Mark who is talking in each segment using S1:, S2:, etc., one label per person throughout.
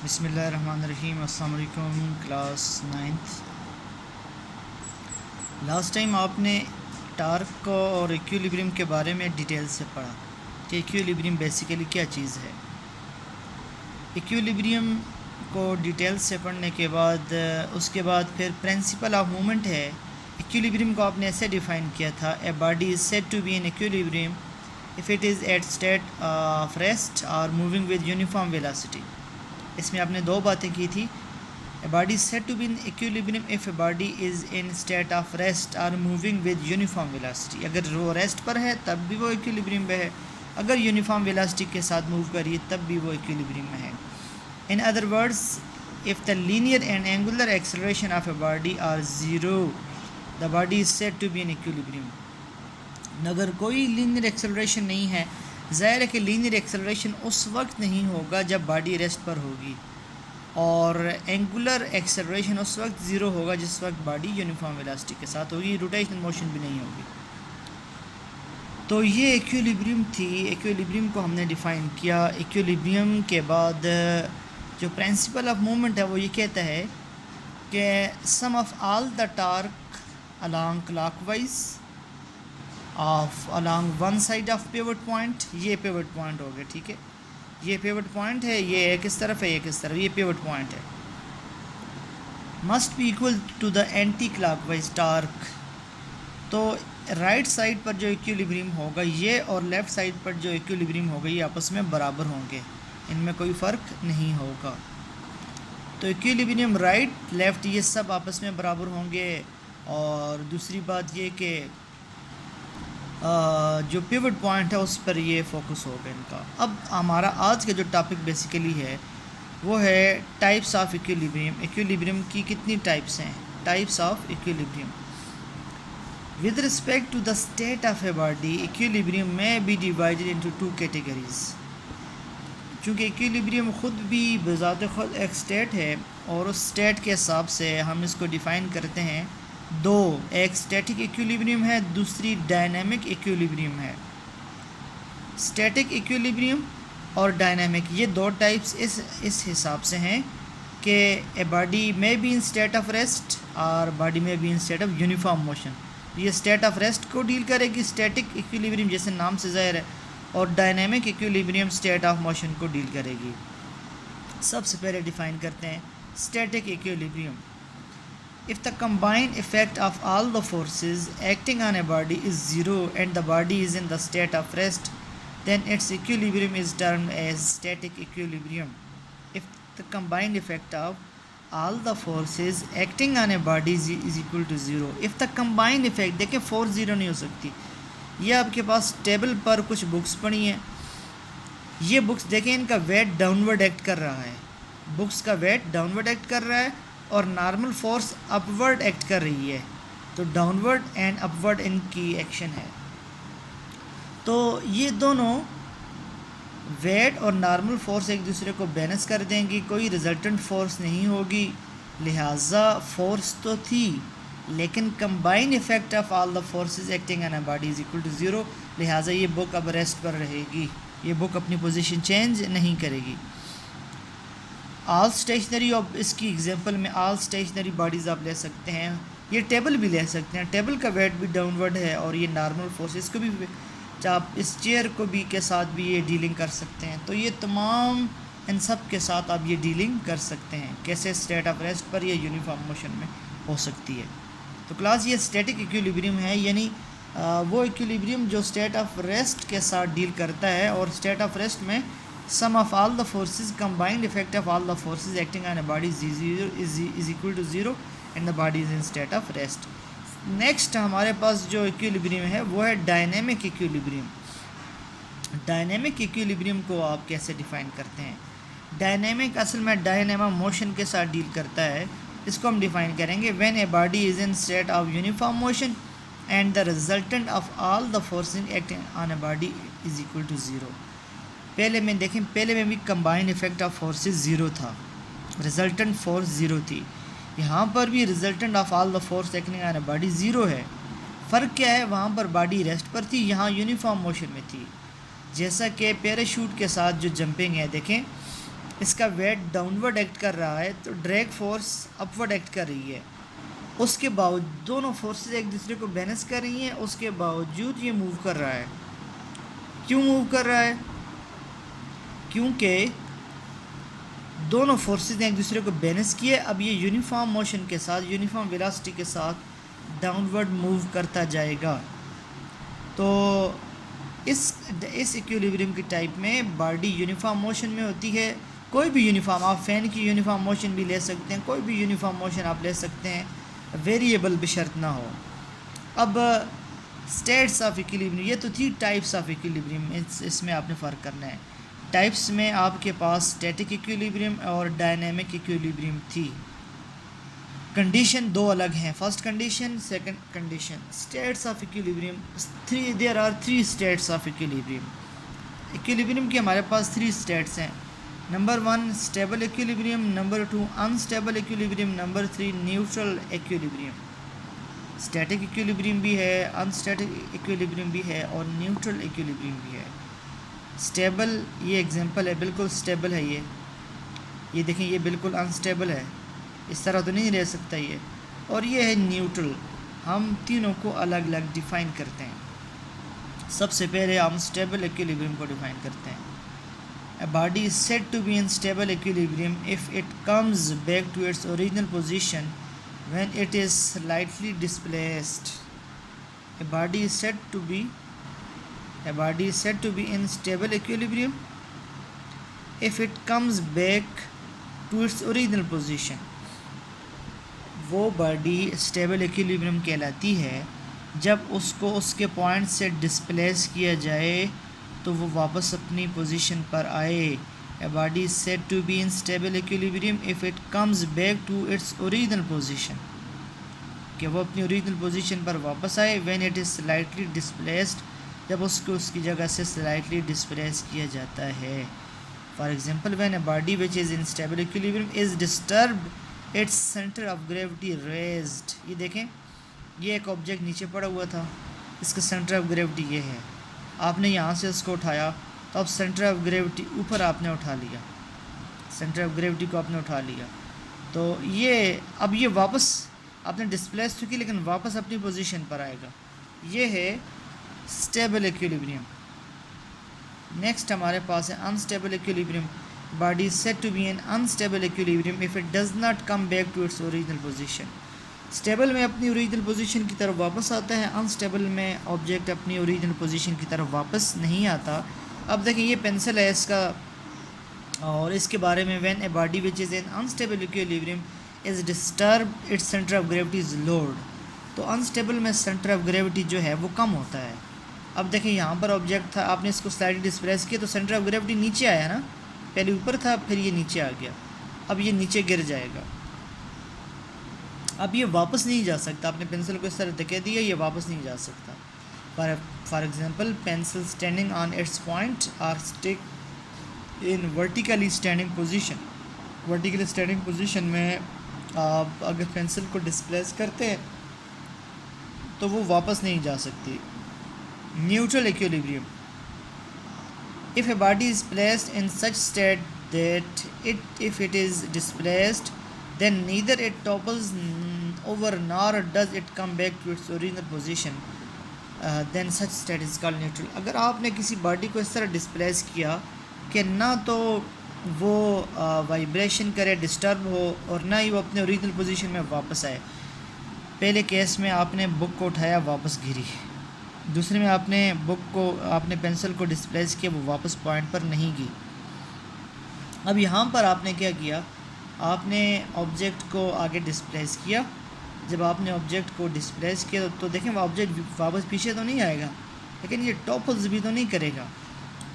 S1: बिस्मिल्लाहिर्रहमानिर्रहीम। अस्सलाम वालेकुम क्लास 9th। लास्ट टाइम आपने टार्क और इक्विलिब्रियम के बारे में डिटेल से पढ़ा कि इक्विलिब्रियम बेसिकली क्या चीज़ है। इक्विलिब्रियम को डिटेल से पढ़ने के बाद उसके बाद फिर प्रिंसिपल ऑफ मूवमेंट है। इक्विलिब्रियम को आपने ऐसे डिफ़ाइन किया था, a body is said to be in equilibrium if it is at state of rest और मूविंग विद यूनिफॉर्म वेलोसिटी। इसमें आपने दो बातें की थी। A body said to be in equilibrium if a body is in state of rest और moving with uniform velocity. अगर वो रेस्ट पर है तब भी वो इक्विलिब्रियम में है, अगर यूनिफॉर्म वेलोसिटी के साथ मूव करिए तब भी वो इक्विलिब्रियम में है। In other words, if the linear and angular acceleration of a body are zero the body is said to be in equilibrium. अगर कोई लीनियर एक्सेलरेशन नहीं है, ज़ाहिर है कि लीनियर एक्सेलरेशन उस वक्त नहीं होगा जब बॉडी रेस्ट पर होगी, और एंगुलर एक्सेलरेशन उस वक्त ज़ीरो होगा जिस वक्त बॉडी यूनिफॉर्म वेलोसिटी के साथ होगी, रोटेशनल मोशन भी नहीं होगी। तो ये इक्विलिब्रियम थी। इक्विलिब्रियम को हमने डिफ़ाइन किया। इक्विलिब्रियम के बाद जो प्रिंसिपल ऑफ मूवमेंट है वो ये कहता है कि sum of all the torque along clockwise of along one side of pivot point, ये पिवट पॉइंट हो गया, ठीक है, ये पिवट पॉइंट है, ये किस तरफ है, ये किस तरफ, ये पिवट पॉइंट है, must be equal to the anti clockwise torque. तो राइट साइड पर जो इक्विलिब्रियम होगा ये और लेफ़्ट साइड पर जो इक्विलिब्रियम होगा ये आपस में बराबर होंगे, इनमें कोई फ़र्क नहीं होगा। तो इक्विलिब्रियम राइट लेफ़्ट ये सब आपस में बराबर होंगे। और दूसरी बात ये कि जो पिवट पॉइंट है उस पर ये फोकस होगा इनका। अब हमारा आज का जो टॉपिक बेसिकली है वो है टाइप्स ऑफ इक्विलिब्रियम। इक्विलिब्रियम की कितनी टाइप्स हैं? Types of equilibrium. With respect to the state of a body, equilibrium में be divided into two categories. चूँकि इक्विलिब्रियम ख़ुद भी बज़ात ख़ुद एक स्टेट है और उस स्टेट के हिसाब से हम इसको डिफ़ाइन करते हैं दो, एक स्टैटिक इक्विलिब्रियम है, दूसरी डायनामिक इक्विलिब्रियम है। स्टैटिक इक्विलिब्रियम और डायनामिक, ये दो टाइप्स इस हिसाब से हैं कि ए बॉडी में be in state of rest और बॉडी में be in state of uniform motion. ये स्टेट ऑफ रेस्ट को डील करेगी स्टैटिक इक्विलिब्रियम, जैसे नाम से ज़ाहिर है, और dynamic equilibrium state of motion को डील करेगी। सबसे पहले डिफ़ाइन करते हैं static equilibrium. If the combined effect of all the forces acting on a body is zero and the body is in the state of rest, then its equilibrium is termed as static equilibrium. If the combined effect of all the forces acting on a body is equal to zero, if the combined effect, देखिए force zero नहीं हो सकती। ये आपके पास table पर कुछ books पड़ी हैं, ये बुक्स देखें, इनका वेट डाउनवर्ड एक्ट कर रहा है, बुक्स का वेट डाउनवर्ड एक्ट कर रहा है और नॉर्मल फोर्स अपवर्ड एक्ट कर रही है। तो डाउनवर्ड एंड अपवर्ड इनकी एक्शन है। तो ये दोनों वेट और नॉर्मल फोर्स एक दूसरे को बैलेंस कर देंगी, कोई रिजल्टेंट फोर्स नहीं होगी। लिहाजा फोर्स तो थी लेकिन combined effect of all the forces acting on a body is equal to zero. लिहाजा ये बुक अब रेस्ट पर रहेगी, ये बुक अपनी पोजीशन चेंज नहीं करेगी। ऑल स्टेशनरी, अब इसकी एग्जांपल में ऑल स्टेशनरी बॉडीज़ आप ले सकते हैं, ये टेबल भी ले सकते हैं, टेबल का वेट भी डाउनवर्ड है और ये नॉर्मल फोर्स, इसको भी आप इस चेयर को भी के साथ भी ये डीलिंग कर सकते हैं। तो ये तमाम इन सब के साथ आप ये डीलिंग कर सकते हैं, कैसे स्टेट ऑफ रेस्ट पर या यूनिफॉर्म मोशन में हो सकती है। तो क्लास ये स्टैटिक इक्विलिब्रियम है, यानी वो इक्विलिब्रियम जो स्टेट ऑफ रेस्ट के साथ डील करता है, और स्टेट ऑफ रेस्ट में sum of all the forces, combined effect of all the forces acting on a body is equal to zero and the body is in state of rest. Next हमारे पास जो equilibrium है वो है dynamic equilibrium. Dynamic equilibrium को आप कैसे define करते हैं? डायनेमिक असल में डायनेमा मोशन के साथ डील करता है। इसको हम डिफ़ाइन करेंगे when a body is in state of uniform motion and the resultant of all the forces acting on a body is equal to zero. पहले में देखें, पहले में भी combined effect of forces zero था, रिजल्टेंट फोर्स ज़ीरो थी। यहाँ पर भी resultant of all the force acting on a body zero है। फ़र्क क्या है? वहाँ पर बॉडी रेस्ट पर थी, यहाँ यूनिफॉर्म मोशन में थी। जैसा कि पैराशूट के साथ जो जंपिंग है, देखें इसका वेट डाउनवर्ड एक्ट कर रहा है तो ड्रैग फोर्स अपवर्ड एक्ट कर रही है। उसके बावजूद दोनों फोर्सेस एक दूसरे को बैलेंस कर रही हैं, उसके बावजूद ये मूव कर रहा है। क्यों मूव कर रहा है? क्योंकि दोनों फोर्सेस ने एक दूसरे को बैलेंस किए। अब ये यूनिफॉर्म मोशन के साथ, यूनिफॉर्म वेलोसिटी के साथ डाउनवर्ड मूव करता जाएगा। तो इस इक्विलिब्रियम की टाइप में बॉडी यूनिफॉर्म मोशन में होती है। कोई भी यूनिफॉर्म, आप फ़ैन की यूनिफॉर्म मोशन भी ले सकते हैं, कोई भी यूनिफॉर्म मोशन आप ले सकते हैं, वेरिएबल बशर्त ना हो। अब स्टेट्स ऑफ इक्विलिब्रियम, ये तो थी टाइप्स ऑफ इक्विलिब्रियम, इसमें आपने फ़र्क करना है। टाइप्स में आपके पास स्टैटिक इक्विलिब्रियम और डायनेमिक इक्विलिब्रियम थी। कंडीशन दो अलग हैं, first condition, second condition. States of equilibrium, there are 3 states of equilibrium. Equilibrium के हमारे पास 3 स्टेट्स हैं। Number 1 stable equilibrium, number 2 unstable equilibrium, number 3 neutral equilibrium. Static equilibrium भी है, अनस्टैटिक इक्विलिब्रियम भी है और न्यूट्रल इक्विलिब्रियम भी है। स्टेबल, ये एग्जांपल है, बिल्कुल स्टेबल है ये देखें, ये बिल्कुल अनस्टेबल है, इस तरह तो नहीं रह सकता ये। और ये है न्यूट्रल। हम तीनों को अलग अलग डिफ़ाइन करते हैं। सबसे पहले हम स्टेबल इक्विलिब्रियम को डिफ़ाइन करते हैं। A body is said to be in stable equilibrium if it comes back to its original position when it is slightly displaced. A body is said to be in stable equilibrium if it comes back to its original position. वो body stable equilibrium कहलाती है जब उसको उसके point से displace किया जाए तो वो वापस अपनी पोजीशन पर आए। A body is said to be in stable equilibrium if it comes back to its original position, कि वो अपनी ओरिजिनल पोजीशन पर वापस आए। When it is slightly displaced, जब उसको उसकी जगह से स्लाइटली डिस्प्लेस किया जाता है। For example, when a body which is in stable equilibrium is disturbed its centre of gravity raised. ये देखें, ये एक ऑब्जेक्ट नीचे पड़ा हुआ था, इसका सेंटर ऑफ ग्रेविटी ये है। आपने यहाँ से इसको उठाया तो अब सेंटर ऑफ ग्रेविटी ऊपर आपने उठा लिया, सेंटर ऑफ ग्रेविटी को आपने उठा लिया, तो ये अब ये वापस आपने डिस्प्लेस तो की लेकिन वापस अपनी पोजीशन पर आएगा। ये है स्टेबल इक्विलिब्रियम। नेक्स्ट हमारे पास है unstable equilibrium. Body is said to be in unstable equilibrium if it does not come back to its original position. Stable में अपनी ओरिजिनल पोजीशन की तरफ वापस आता है, अनस्टेबल में ऑब्जेक्ट अपनी ओरिजिनल पोजीशन की तरफ वापस नहीं आता। अब देखिए, ये पेंसिल है इसका, और इसके बारे में when a body which is in unstable equilibrium is disturb its centre of gravity is load. तो अनस्टेबल में सेंटर ऑफ ग्रेविटी जो है वो कम होता है। अब देखिए, यहाँ पर ऑब्जेक्ट था, आपने इसको स्लाइडली डिस्प्लेस किया तो सेंटर ऑफ ग्रेविटी नीचे आया ना, पहले ऊपर था फिर ये नीचे आ गया, अब ये नीचे गिर जाएगा। अब ये वापस नहीं जा सकता, आपने पेंसिल को इस तरह धके दिया, ये वापस नहीं जा सकता। For example, pencil standing on its point or stick in vertically standing position. Vertically standing position में आप अगर पेंसिल को डिस्प्लेस करते हैं तो वो वापस नहीं जा सकती। Neutral equilibrium, if a body is placed in such state that if it is displaced then neither it topples over nor does it come back to its original position, then such state is called neutral. अगर आपने किसी body को इस तरह displace किया कि ना तो वो वाइब्रेशन करे, डिस्टर्ब हो, और ना ही वो अपने ओरिजिनल पोजीशन में वापस आए। पहले केस में आपने बुक को उठाया, वापस गिरी। दूसरे में आपने पेंसिल को डिस्प्लेस किया, वो वापस पॉइंट पर नहीं गई। अब यहाँ पर आपने क्या किया, आपने ऑब्जेक्ट को आगे डिस्प्लेस किया। जब आपने ऑब्जेक्ट को डिस्प्लेस किया तो देखें वो ऑब्जेक्ट वापस पीछे तो नहीं आएगा, लेकिन ये टॉपल्स भी तो नहीं करेगा।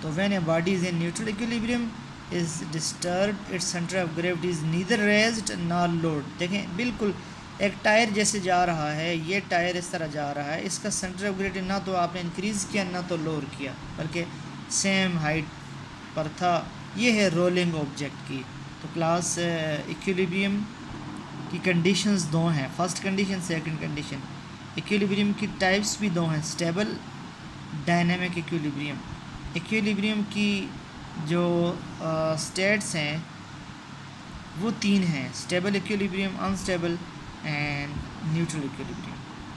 S1: तो when a body is in neutral equilibrium is disturbed its centre of gravity is neither raised nor load. देखें, बिल्कुल एक टायर जैसे जा रहा है, ये टायर इस तरह जा रहा है, इसका सेंटर ऑफ ग्रेविटी ना तो आपने इंक्रीज़ किया ना तो लोअर किया, बल्कि सेम हाइट पर था। ये है रोलिंग ऑब्जेक्ट की। तो क्लास इक्विलिब्रियम की कंडीशंस दो हैं, first condition, second condition. Equilibrium की टाइप्स भी दो हैं, स्टेबल, डायनेमिक इक्विलिब्रियम। इक्विलिब्रियम की जो स्टेट्स हैं वो तीन हैं, stable equilibrium, unstable and neutral equilibrium.